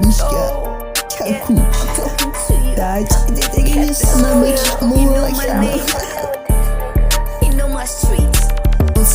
Mishka, Chaku, Dad, taking this summer, more like You know my streets.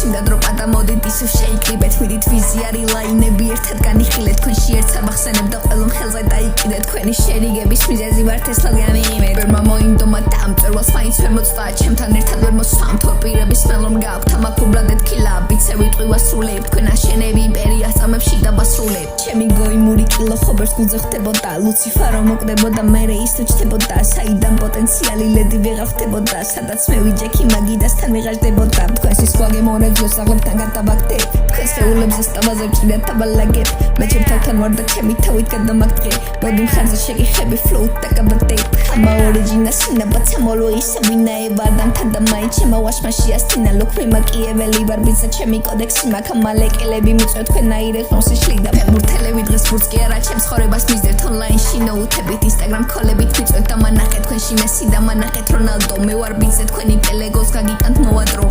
Sinda დროპადა მოდით ისევ შეიკრიბეთ ვიდით ვიზიარი ლაინები ერთად განიხილეთ თქვენში ერთ საბახსენებ და ყველამ ხელზე დაიკიდეთ თქვენი შერიგების მიზეზი ვართ ეს ლაგამიმე ვერმა მოინდომა დამწერვას მაინც ვერ მოწვა ჩემთან ერთად ვერ მოსვამთ პირების მელომ გაქვთ ამაკუბრადეთ ქილა ბიცე ვიტყვი ვასრულებ თქვენ აშენები იმპერიას წამებში დაბასრულებ ჩემი გოიმური კილო ხობერს გულზე ხდებოდა ლუციფარო მოკდებოდა მერე ის თუ ჩდებოდა საიდან პოტენციალი ლედი ვეღარ ხდებოდა სადაც მე ვიჯექი მაგიდასთან ვიღაჟდებოდა თქვენს ის გვაგემონე Just a little bit of back there. Because the lips is the was a chile tabalagate. But you talk on the chemi tawit got the macre. But you has a shaky heavy float, take a bate. I'm original sinner, but I'm always a winner. Than the my chema wash my shiastina. Look, we make a believer with a chemi codex. Makamalek, elebi mutuat when I read no such lead. I'm tele with the sports gear. I chems horribus mister online. She know what a bit Instagram call a bit with the manaket when she messy the manaket Ronaldo. Me war bits at 20 pelegos gagit and no adro.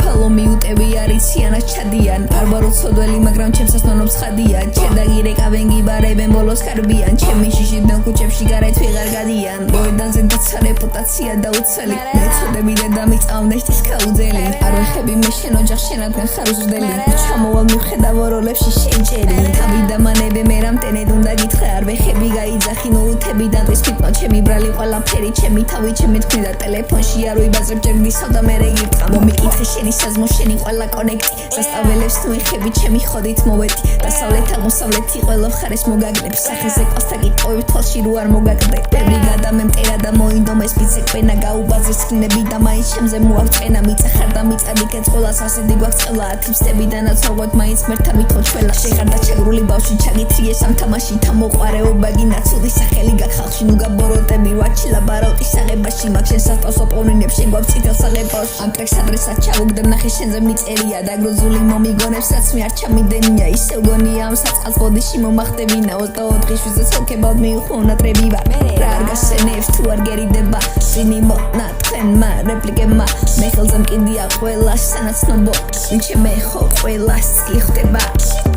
Follow me with every არიციანა ჩადიან არბარო ცოდველი მაგრამ ჩემს ასნონობს ხადია ჩედაგირე კავენგი ბარებენ ბოლოს ხარბიან ჩემი შიშიდან კუჩებში გარეთ ვეღარ გადიან მოედანზე დაცა რეპუტაცია და უცელი მეწოდები და დამიწავნე შთის ქაუძელი არ ვეხები მე შენ ოჯახ შენადგან ხარ უზრდელი ჩამოვალ მიხედავ როლებში შეჯერი თავი და მანები მე რამდენად უნდა გითხრა არ ვეხები გაიძახი ნოუთები და ეს ფიტო ჩემი ბრალი ყველაფერი ჩემი თავი ჩემი თქვი და ტელეფონში არ ვიბაზრებ ჯერდი სავდა მე რეგიტა მომიკითხე შენი საზმო შენი ყველა კონექტი სასწავლებს თუ ეხები ჩემი ხოდით მოვედი დასავლეთ აღმოსავლეთი ყველა მხარეს მოგაგდებ სახეზე ყოსთა გიტყვევი თვალში რო არ მოგაგდებ ბევრი გადამემტერა და მოინდომეს ბიცე ყენა გაუბაზრს ხნები და მაინც ჩემზე მოაღწენა მიწახარ და მიწადიქეთ ყველას ასეთი გვაქვს წელა ათიფსები და ნაცრობოთ მაინც მერთა ვითხოვ ჩველა შეხარ და ჩაგრული ბავში ჩაგითრიე სამთამაში თამოყარეობა გინა ცუდი სახელი გახალხში ნუ გაბოროტები ვაჩილა ბაროტის საღებაში მაგ შენ სასტავსო პოვნინებ შენ გვაქვს წითელ საღებავს ამ ტრეკს ადრესად ჩავუგდებ ნახე შენზე მიწერია დაგროზული მომიგონებსაც მე არ ჩამიდენია ისევ გონია ამ საწყალს ბოდიში მომახდებინა 24 შვიდზე ცოლკებად მიუხუნატრები ვარ რა არ გასენებს თუ არ გერიდება წინი მონა თქვენმა რეპლიკებმა მე ხელზე მკიდია ყველა სანაცნობო ვინჩე მე ხო ყველას იხდება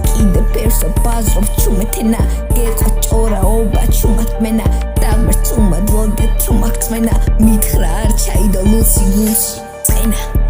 კიდე პერსო ბაზრობ ჩუმეთენა გეყო ჭორაობა ჩუმათმენა დამერწუმა დლოდე ჩუმაქცმენა მითხრა არ ჩაიდო ლუცი გულში წენა